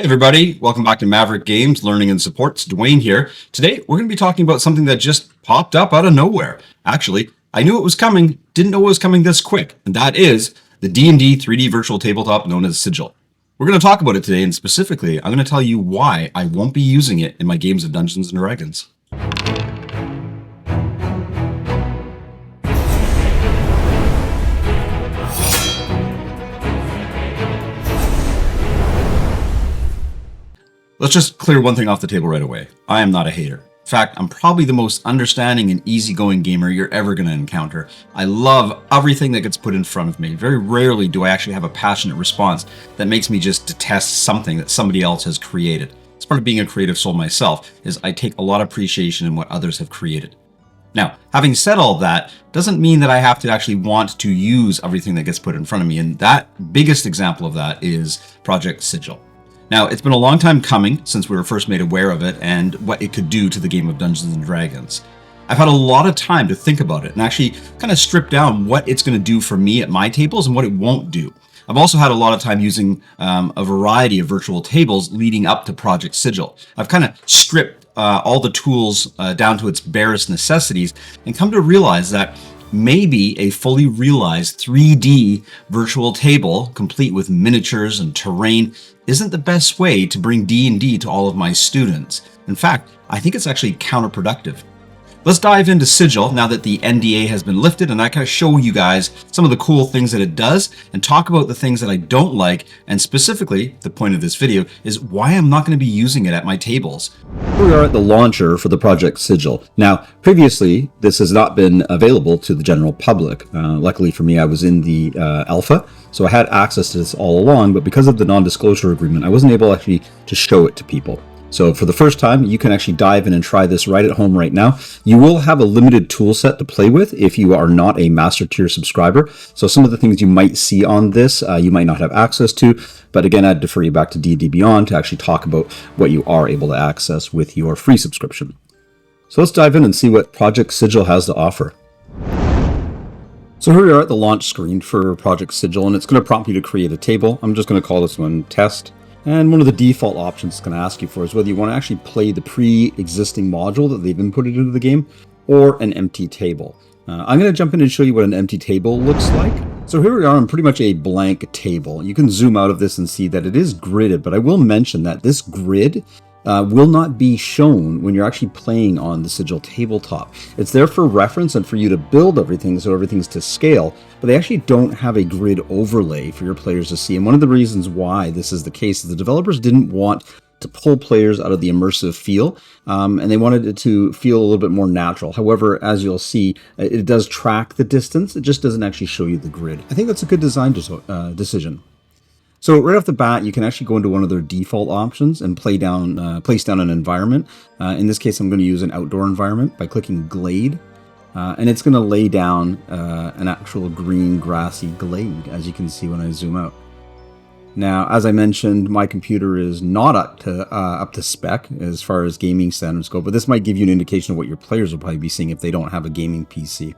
Hey everybody, welcome back to Maverick Games, Learning and Supports. Dwayne here. Today we're going to be talking about something that just popped up out of nowhere. Actually, I knew it was coming, didn't know it was coming this quick, and that is the D&D 3D virtual tabletop known as Sigil. We're going to talk about it today, and specifically, I'm going to tell you why I won't be using it in my games of Dungeons & Dragons. Let's just clear one thing off the table right away. I am not a hater. In fact, I'm probably the most understanding and easygoing gamer you're ever going to encounter. I love everything that gets put in front of me. Very rarely do I actually have a passionate response that makes me just detest something that somebody else has created. It's part of being a creative soul myself, is I take a lot of appreciation in what others have created. Now, having said all that, doesn't mean that I have to actually want to use everything that gets put in front of me, and that biggest example of that is Project Sigil. Now, it's been a long time coming since we were first made aware of it and what it could do to the game of Dungeons & Dragons. I've had a lot of time to think about it and actually kind of strip down what it's going to do for me at my tables and what it won't do. I've also had a lot of time using a variety of virtual tables leading up to Project Sigil. I've kind of stripped all the tools down to its barest necessities and come to realize that maybe a fully realized 3D virtual table, complete with miniatures and terrain, isn't the best way to bring D&D to all of my students. In fact, I think it's actually counterproductive. Let's dive into Sigil now that the NDA has been lifted, and I can show you guys some of the cool things that it does and talk about the things that I don't like, and specifically, the point of this video is why I'm not going to be using it at my tables. Here we are at the launcher for the Project Sigil. Now, previously, this has not been available to the general public. Luckily for me, I was in the alpha, so I had access to this all along, but because of the non-disclosure agreement, I wasn't able actually to show it to people. So for the first time, you can actually dive in and try this right at home right now. You will have a limited tool set to play with if you are not a master tier subscriber. So some of the things you might see on this, you might not have access to. But again, I'd defer you back to D&D Beyond to actually talk about what you are able to access with your free subscription. So let's dive in and see what Project Sigil has to offer. So here we are at the launch screen for Project Sigil, and it's going to prompt you to create a table. I'm just going to call this one Test. And one of the default options it's going to ask you for is whether you want to actually play the pre-existing module that they've inputted into the game or an empty table. I'm going to jump in and show you what an empty table looks like. So here we are on pretty much a blank table. You can zoom out of this and see that it is gridded, but I will mention that this grid will not be shown when you're actually playing on the Sigil tabletop. It's there for reference and for you to build everything so everything's to scale, but they actually don't have a grid overlay for your players to see. And one of the reasons why this is the case is the developers didn't want to pull players out of the immersive feel, and they wanted it to feel a little bit more natural. However, as you'll see, it does track the distance. It just doesn't actually show you the grid. I think that's a good design decision. So right off the bat, you can actually go into one of their default options and place down an environment. In this case, I'm going to use an outdoor environment by clicking Glade. And it's going to lay down an actual green grassy glade, as you can see when I zoom out. Now, as I mentioned, my computer is not up to spec as far as gaming standards go, but this might give you an indication of what your players will probably be seeing if they don't have a gaming PC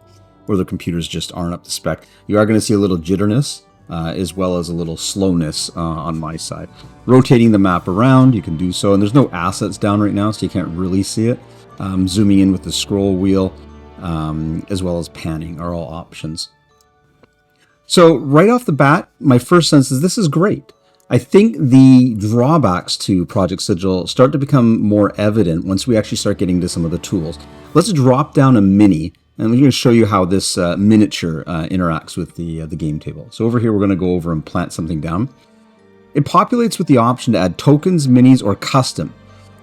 or their computers just aren't up to spec. You are going to see a little jitterness. As well as a little slowness on my side. Rotating the map around, you can do so, and there's no assets down right now, so you can't really see it. Zooming in with the scroll wheel, as well as panning are all options. So right off the bat, my first sense is this is great. I think the drawbacks to Project Sigil start to become more evident once we actually start getting to some of the tools. Let's drop down a mini. And we're going to show you how this miniature interacts with the game table. So over here, we're going to go over and plant something down. It populates with the option to add tokens, minis, or custom.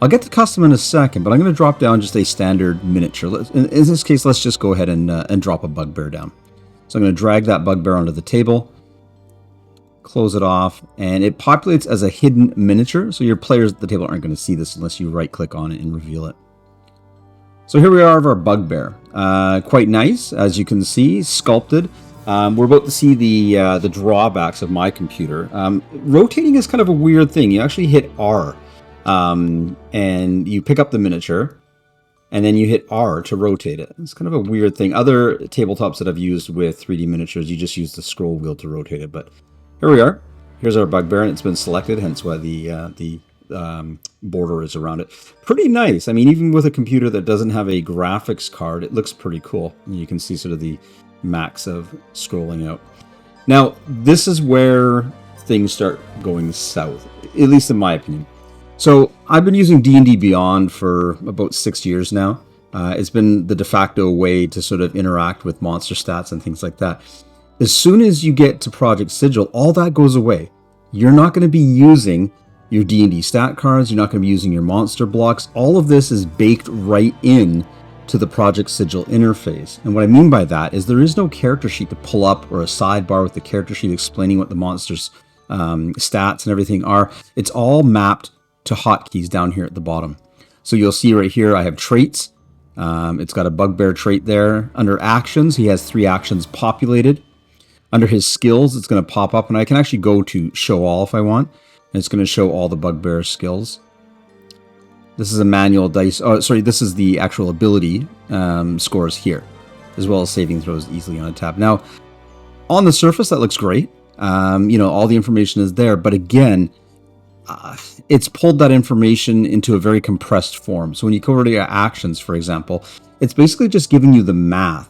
I'll get to custom in a second, but I'm going to drop down just a standard miniature. In this case, let's just go ahead and drop a bugbear down. So I'm going to drag that bugbear onto the table, close it off, and it populates as a hidden miniature. So your players at the table aren't going to see this unless you right-click on it and reveal it. So here we are of our bugbear. Quite nice, as you can see, sculpted. We're about to see the drawbacks of my computer. Rotating is kind of a weird thing. You actually hit R, and you pick up the miniature, and then you hit R to rotate it. It's kind of a weird thing. Other tabletops that I've used with 3D miniatures, you just use the scroll wheel to rotate it. But here we are. Here's our bugbear, and it's been selected, hence why the border is around it. Pretty nice. I mean, even with a computer that doesn't have a graphics card, it looks pretty cool. You can see sort of the max of scrolling out. Now, this is where things start going south, at least in my opinion. So I've been using D&D Beyond for about 6 years now. It's been the de facto way to sort of interact with monster stats and things like that. As soon as you get to Project Sigil, all that goes away. You're not going to be using your D&D stat cards. You're not going to be using your monster blocks. All of this is baked right in to the Project Sigil interface. And what I mean by that is there is no character sheet to pull up or a sidebar with the character sheet explaining what the monster's stats and everything are. It's all mapped to hotkeys down here at the bottom. So you'll see right here I have traits. It's got a bugbear trait there. Under actions, he has 3 actions populated. Under his skills, it's going to pop up, and I can actually go to show all if I want. And it's going to show all the bugbear skills. This is a manual dice. Oh, sorry, this is the actual ability scores here, as well as saving throws easily on a tab. Now, on the surface, that looks great. All the information is there, but again, it's pulled that information into a very compressed form. So when you go over to your actions, for example, it's basically just giving you the math,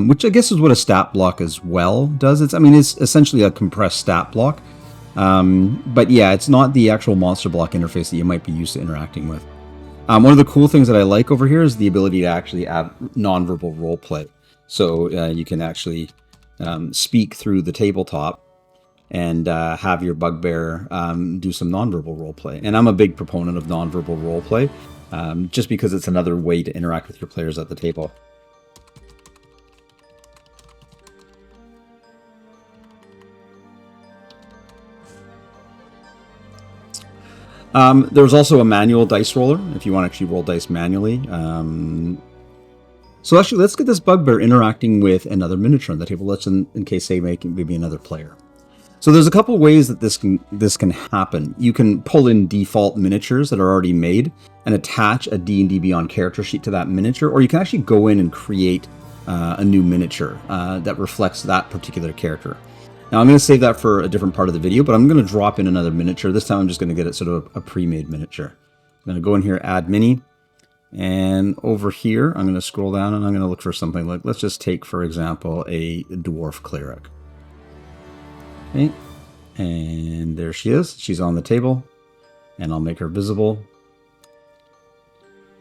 which I guess is what a stat block as well does. It's essentially a compressed stat block. But yeah, it's not the actual monster block interface that you might be used to interacting with. One of the cool things that I like over here is the ability to actually add nonverbal role play. So you can actually speak through the tabletop and have your bugbear do some nonverbal roleplay. And I'm a big proponent of nonverbal roleplay, just because it's another way to interact with your players at the table. There's also a manual dice roller if you want to actually roll dice manually. So actually, let's get this bugbear interacting with another miniature on the table. Let's, in case they make maybe another player. So there's a couple ways that this can happen. You can pull in default miniatures that are already made and attach a D&D Beyond character sheet to that miniature, or you can actually go in and create a new miniature that reflects that particular character. Now I'm going to save that for a different part of the video, but I'm going to drop in another miniature. This time I'm just going to get it sort of a pre-made miniature. I'm going to go in here, add mini, and over here I'm going to scroll down and I'm going to look for something like, let's just take, for example, a dwarf cleric. Okay, and there she is. She's on the table, and I'll make her visible.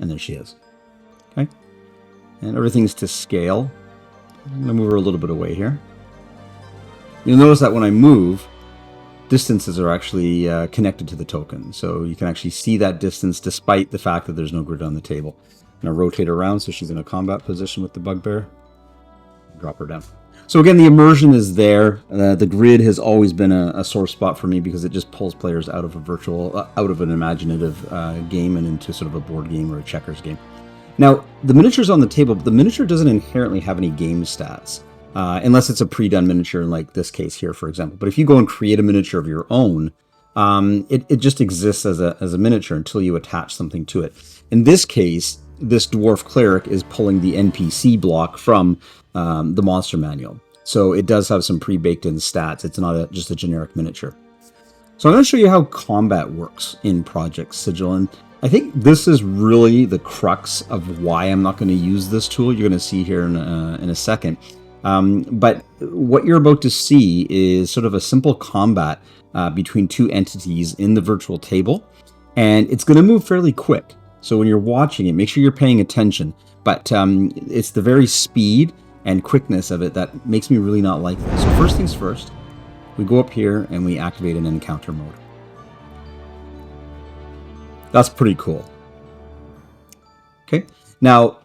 And there she is. Okay, and everything's to scale. I'm going to move her a little bit away here. You'll notice that when I move, distances are actually connected to the token. So you can actually see that distance despite the fact that there's no grid on the table. I'm going to rotate her around so she's in a combat position with the bugbear. Drop her down. So again, the immersion is there. The grid has always been a sore spot for me because it just pulls players out of a virtual, out of an imaginative game and into sort of a board game or a checkers game. Now, the miniature's on the table, but the miniature doesn't inherently have any game stats, unless it's a pre-done miniature, like this case here, for example. But if you go and create a miniature of your own, it just exists as a miniature until you attach something to it. In this case, this dwarf cleric is pulling the NPC block from the monster manual. So it does have some pre-baked in stats. It's not just a generic miniature. So I'm going to show you how combat works in Project Sigil. And I think this is really the crux of why I'm not going to use this tool. You're going to see here in a second. But what you're about to see is sort of a simple combat between two entities in the virtual table. And it's going to move fairly quick. So when you're watching it, make sure you're paying attention. But it's the very speed and quickness of it that makes me really not like this. So first things first, we go up here and we activate an encounter mode. That's pretty cool. Okay, now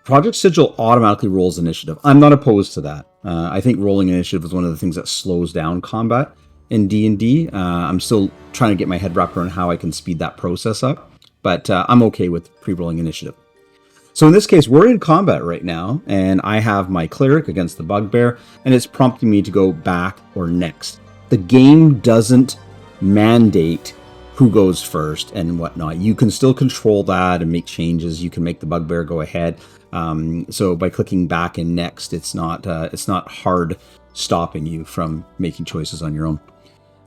Project Sigil automatically rolls initiative. I'm not opposed to that. I think rolling initiative is one of the things that slows down combat in D&D. I'm still trying to get my head wrapped around how I can speed that process up, but I'm okay with pre-rolling initiative. So in this case, we're in combat right now, and I have my cleric against the bugbear, and it's prompting me to go back or next. The game doesn't mandate who goes first and whatnot. You can still control that and make changes. You can make the bugbear go ahead. So by clicking back and next, it's not hard stopping you from making choices on your own.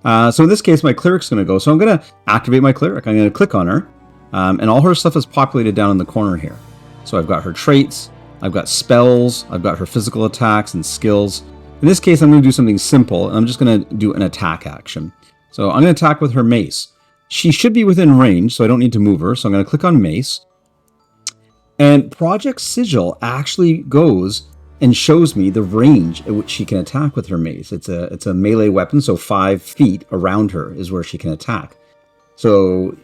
So in this case, my cleric's going to go. So I'm going to activate my cleric. I'm going to click on her. And all her stuff is populated down in the corner here. So I've got her traits, I've got spells, I've got her physical attacks and skills. In this case, I'm going to do something simple. I'm just going to do an attack action. So I'm going to attack with her mace. She should be within range, so I don't need to move her. So I'm going to click on mace. And Project Sigil actually goes and shows me the range at which she can attack with her mace. It's a melee weapon, so 5 feet around her is where she can attack. So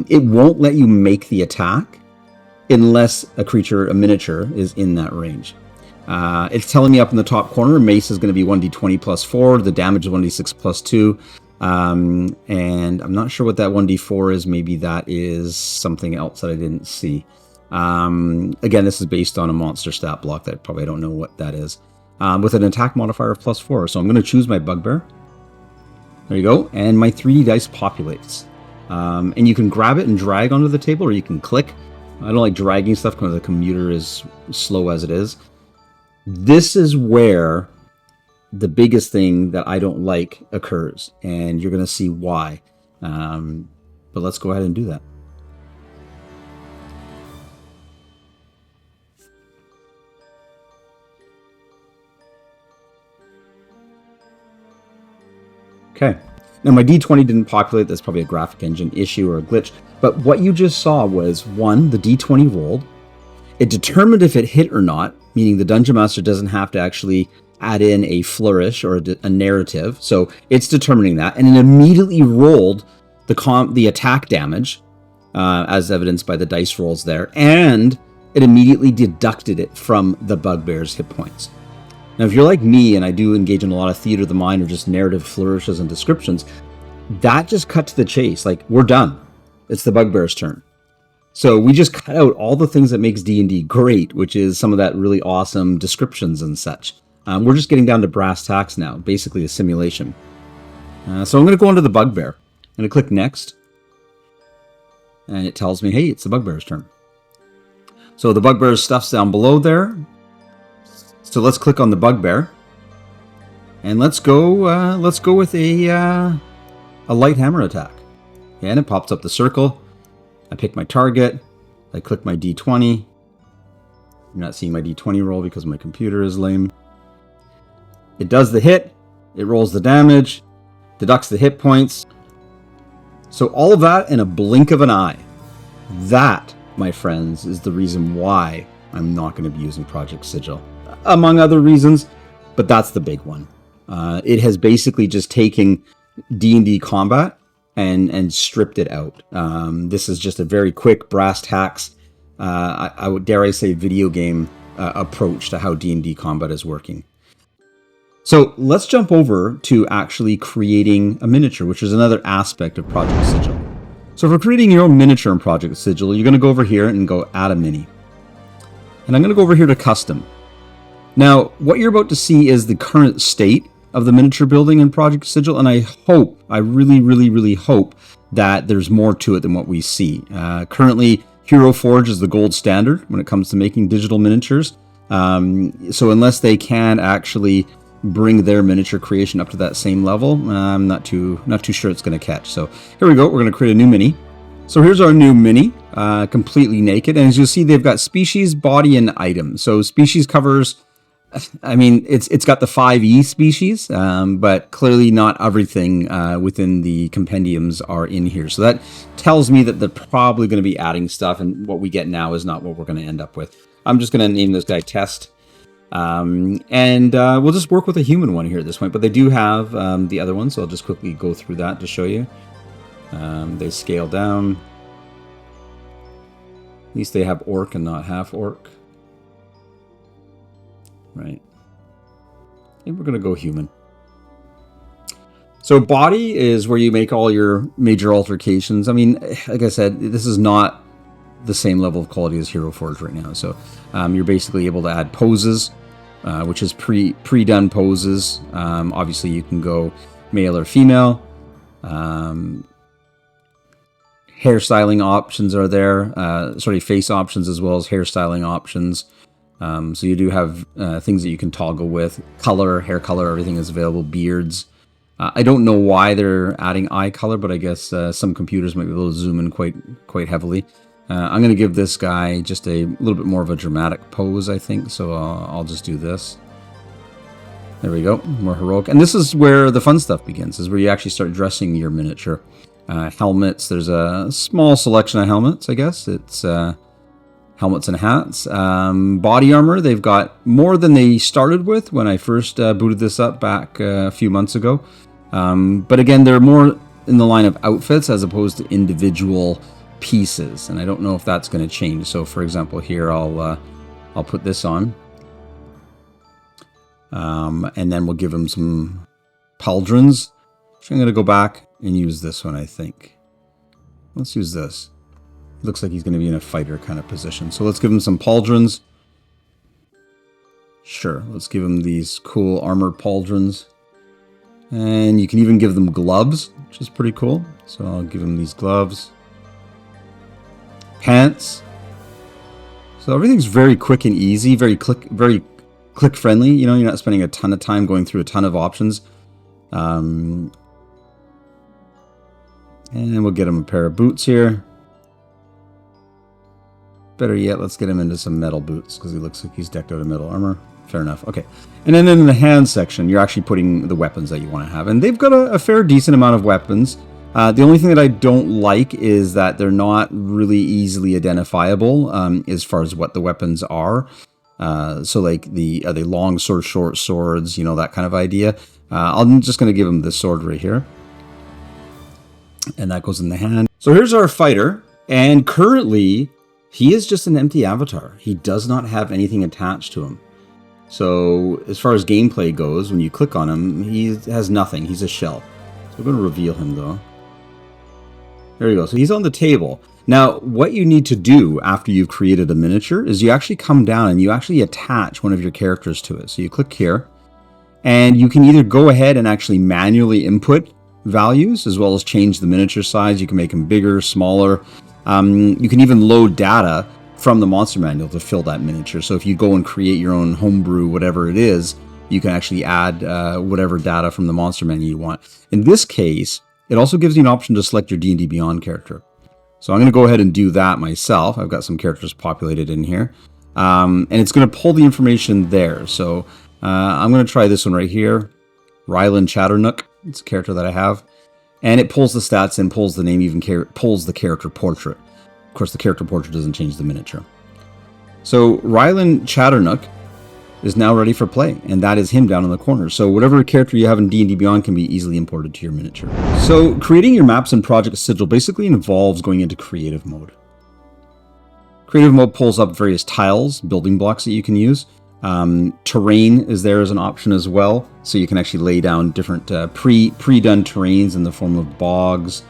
it won't let you make the attack unless a creature, a miniature, is in that range. It's telling me up in the top corner, mace is going to be 1d20 plus 4, the damage is 1d6 plus 2. And I'm not sure what that 1d4 is. Maybe that is something else that I didn't see. Again, this is based on a monster stat block that probably I don't know what that is. With an attack modifier of plus 4. So I'm going to choose my bugbear. There you go. And my 3D dice populates. And you can grab it and drag onto the table, or you can click. I don't like dragging stuff because the computer is slow as it is. This is where the biggest thing that I don't like occurs, and you're going to see why. But let's go ahead and do that. Okay. Now, my D20 didn't populate. That's probably a graphic engine issue or a glitch. But what you just saw was, one, the D20 rolled. It determined if it hit or not, meaning the Dungeon Master doesn't have to actually add in a flourish or a narrative. So it's determining that. And it immediately rolled the attack damage, as evidenced by the dice rolls there. And it immediately deducted it from the bugbear's hit points. Now, if you're like me, and I do engage in a lot of theater of the mind or just narrative flourishes and descriptions, that just cut to the chase. Like, we're done. It's the bugbear's turn. So we just cut out all the things that makes D&D great, which is some of that really awesome descriptions and such. We're just getting down to brass tacks now, basically a simulation. So I'm going to go into the bugbear. I'm going to click next. And it tells me, hey, it's the bugbear's turn. So the bugbear's stuff's down below there. So let's click on the bugbear, and let's go with a light hammer attack. And it pops up the circle. I pick my target. I click my D20. You're not seeing my D20 roll because my computer is lame. It does the hit. It rolls the damage, deducts the hit points. So all of that in a blink of an eye. That, my friends, is the reason why I'm not going to be using Project Sigil. Among other reasons, but that's the big one. It has basically just taken D&D combat and stripped it out. This is just a very quick brass tacks, I would dare I say video game approach to how D&D combat is working. So let's jump over to actually creating a miniature, which is another aspect of Project Sigil. So for creating your own miniature in Project Sigil, you're going to go over here and go add a mini. And I'm going to go over here to custom. Now, what you're about to see is the current state of the miniature building in Project Sigil, and I really, really, really hope that there's more to it than what we see. Currently, Hero Forge is the gold standard when it comes to making digital miniatures. So unless they can actually bring their miniature creation up to that same level, I'm not too sure it's going to catch. So here we go. We're going to create a new mini. So here's our new mini, completely naked. And as you'll see, they've got species, body, and item. So species covers, I mean, it's got the 5e species, but clearly not everything within the compendiums are in here. So that tells me that they're probably going to be adding stuff, and what we get now is not what we're going to end up with. I'm just going to name this guy Test. And we'll just work with a human one here at this point, but they do have the other one, so I'll just quickly go through that to show you. They scale down. At least they have orc and not half orc. Right. I think we're going to go human. So body is where you make all your major altercations. I mean, like I said, this is not the same level of quality as Hero Forge right now. So you're basically able to add poses, which is pre-done poses. Obviously, you can go male or female. Hairstyling options are there. Face options as well as hairstyling options. So you do have things that you can toggle with. Color, hair color, everything is available. Beards. I don't know why they're adding eye color, but I guess some computers might be able to zoom in quite heavily. I'm going to give this guy just a little bit more of a dramatic pose, I think, so I'll just do this. There we go, more heroic. And this is where the fun stuff begins, is where you actually start dressing your miniature. Helmets, there's a small selection of helmets, I guess. It's helmets and hats. Body armor, they've got more than they started with when I first booted this up back a few months ago. But again, they're more in the line of outfits as opposed to individual pieces, and I don't know if that's going to change. So for example here, I'll put this on, and then we'll give him some pauldrons. So I'm going to go back and use this one, I think. Let's use this. Looks like he's going to be in a fighter kind of position, so let's give him some pauldrons. Sure, let's give him these cool armored pauldrons, and you can even give them gloves, which is pretty cool. So I'll give him these gloves. Pants. So everything's very quick and easy, very click friendly. You know, you're not spending a ton of time going through a ton of options. And we'll get him a pair of boots here. Better yet, let's get him into some metal boots because he looks like he's decked out in metal armor. Fair enough. Okay. And then in the hand section, you're actually putting the weapons that you want to have. And they've got a fair decent amount of weapons. The only thing that I don't like is that they're not really easily identifiable as far as what the weapons are. So like are they long swords, short swords, you know, that kind of idea. I'm just going to give him this sword right here. And that goes in the hand. So here's our fighter. And currently, he is just an empty avatar. He does not have anything attached to him. So as far as gameplay goes, when you click on him, he has nothing. He's a shell. So we're going to reveal him though. There you go. So he's on the table. Now, what you need to do after you've created a miniature is you actually come down and you actually attach one of your characters to it. So you click here, and you can either go ahead and actually manually input values as well as change the miniature size. You can make them bigger, smaller. You can even load data from the monster manual to fill that miniature. So if you go and create your own homebrew, whatever it is, you can actually add whatever data from the monster manual you want. In this case, it also gives you an option to select your D&D Beyond character. So I'm going to go ahead and do that myself. I've got some characters populated in here. And it's going to pull the information there. So I'm going to try this one right here. Rylan Chatternook. It's a character that I have. And it pulls the stats and pulls the name, even pulls the character portrait. Of course, the character portrait doesn't change the miniature. So Rylan Chatternook is now ready for play, and that is him down in the corner. So whatever character you have in D&D Beyond can be easily imported to your miniature. So creating your maps in Project Sigil basically involves going into creative mode. Creative mode pulls up various tiles, building blocks that you can use. Terrain is there as an option as well, so you can actually lay down different pre-done terrains in the form of bogs,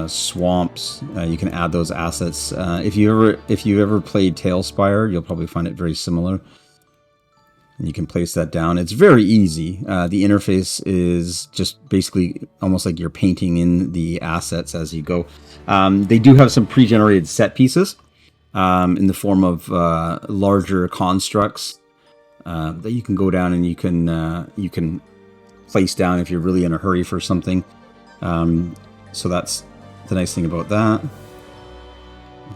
swamps. You can add those assets. If you've ever played Tailspire, you'll probably find it very similar. And you can place that down. It's very easy. The interface is just basically almost like you're painting in the assets as you go. They do have some pre-generated set pieces in the form of larger constructs that you can go down and you can place down if you're really in a hurry for something. So that's the nice thing about that.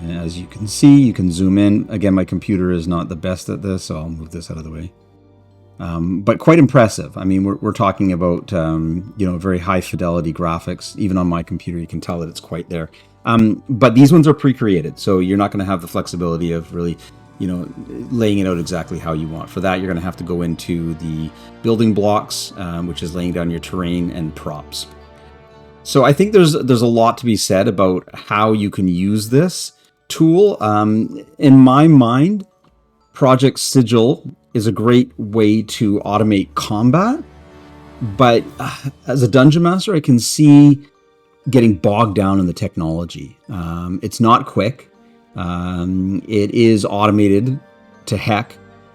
And as you can see, you can zoom in. Again, my computer is not the best at this, so I'll move this out of the way. But quite impressive. I mean, we're talking about very high fidelity graphics. Even on my computer, you can tell that it's quite there. But these ones are pre-created, so you're not going to have the flexibility of really, laying it out exactly how you want. For that, you're going to have to go into the building blocks, which is laying down your terrain and props. So I think there's a lot to be said about how you can use this tool. In my mind, Project Sigil is a great way to automate combat, but as a dungeon master, I can see getting bogged down in the technology. It's not quick. It is automated to heck,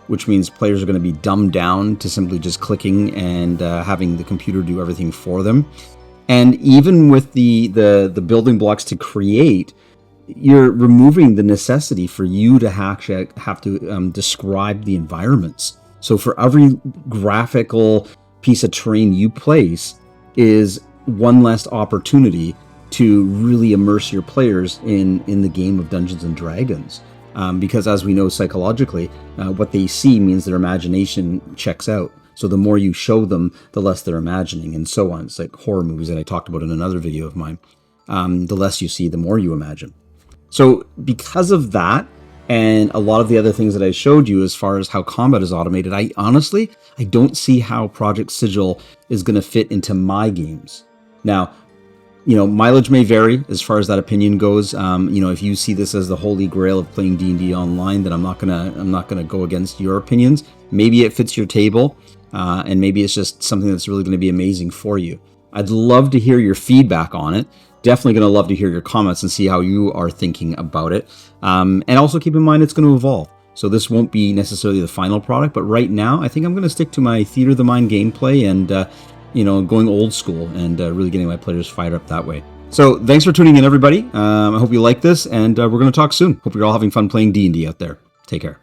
which means players are going to be dumbed down to simply just clicking and having the computer do everything for them. And even with the building blocks to create, you're removing the necessity for you to have to describe the environments. So for every graphical piece of terrain you place, is one less opportunity to really immerse your players in the game of Dungeons and Dragons. Because as we know psychologically, what they see means their imagination checks out. So the more you show them, the less they're imagining, and so on. It's like horror movies that I talked about in another video of mine. The less you see, the more you imagine. So because of that, and a lot of the other things that I showed you as far as how combat is automated, I don't see how Project Sigil is going to fit into my games. Now, mileage may vary as far as that opinion goes. If you see this as the holy grail of playing D&D online, then I'm not gonna go against your opinions. Maybe it fits your table, and maybe it's just something that's really going to be amazing for you. I'd love to hear your feedback on it. Definitely going to love to hear your comments and see how you are thinking about it. And also keep in mind it's going to evolve. So this won't be necessarily the final product, but right now I think I'm going to stick to my Theater of the Mind gameplay and going old school and really getting my players fired up that way. So thanks for tuning in, everybody. I hope you like this, and we're going to talk soon. Hope you're all having fun playing D&D out there. Take care.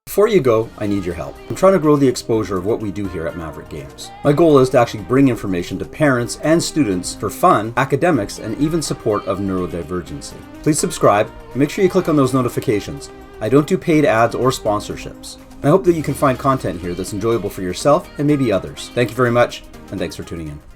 Before you go, I need your help. I'm trying to grow the exposure of what we do here at Maverick Games. My goal is to actually bring information to parents and students for fun, academics, and even support of neurodivergency. Please subscribe and make sure you click on those notifications. I don't do paid ads or sponsorships. I hope that you can find content here that's enjoyable for yourself and maybe others. Thank you very much, and thanks for tuning in.